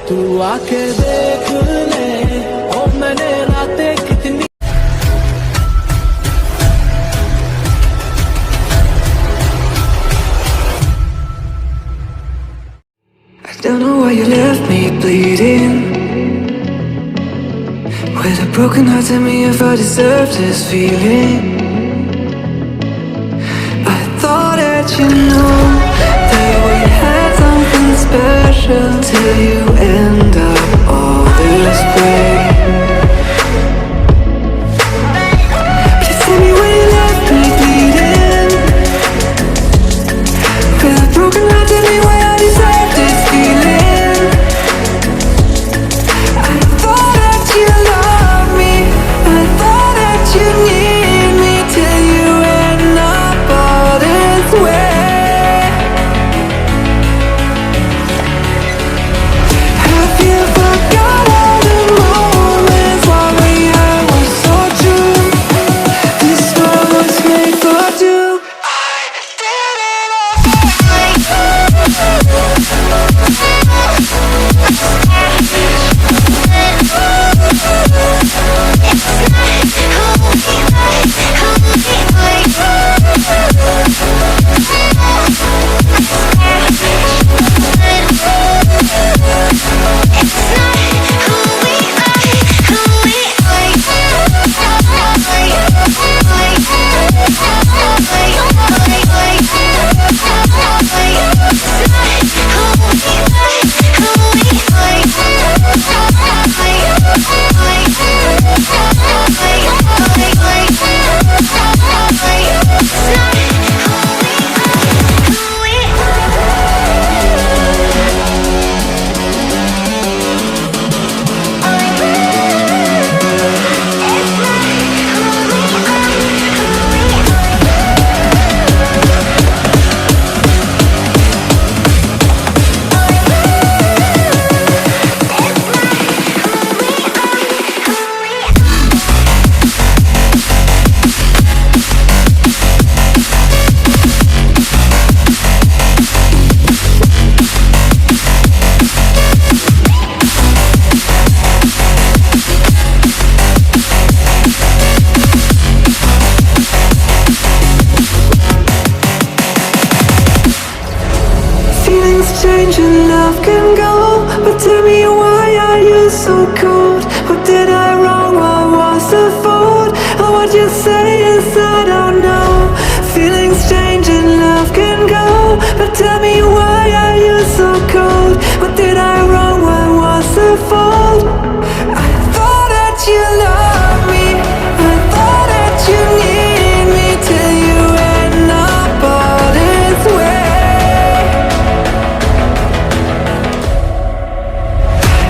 I don't know why you left me bleeding with a broken heart. Tell me if I deserve this feeling. I thought that you know that we had something special till you end up all this way. Please tell me why you left me bleeding with a broken heart. Tell me why I deserve this feeling. I thought that you loved me, I thought that you need me till you end up all this way. Have you forgot all the moments while we had was so true? This world was made for two. I did it all. Feelings change and love can go, but tell me why are you so cold? What did I wrong? What was the fault? Or what you say is I don't know. Feelings change and love can go, but tell me why are you so cold? What did I wrong? What was the fault? I thought that you loved me, I thought that you need me till you end up all this way.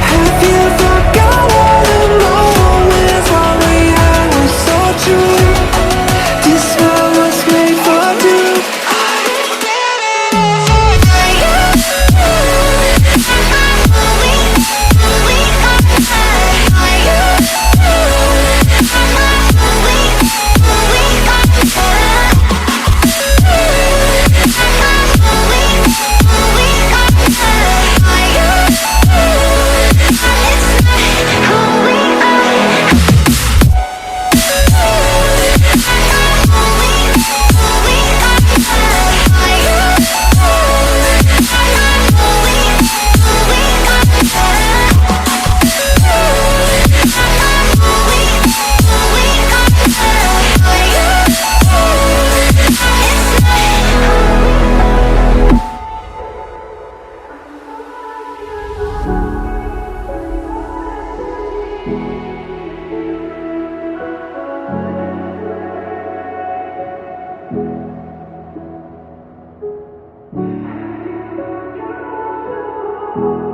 Have you forgot all the moments while we had was so true? This world was made for two. I did it all. you.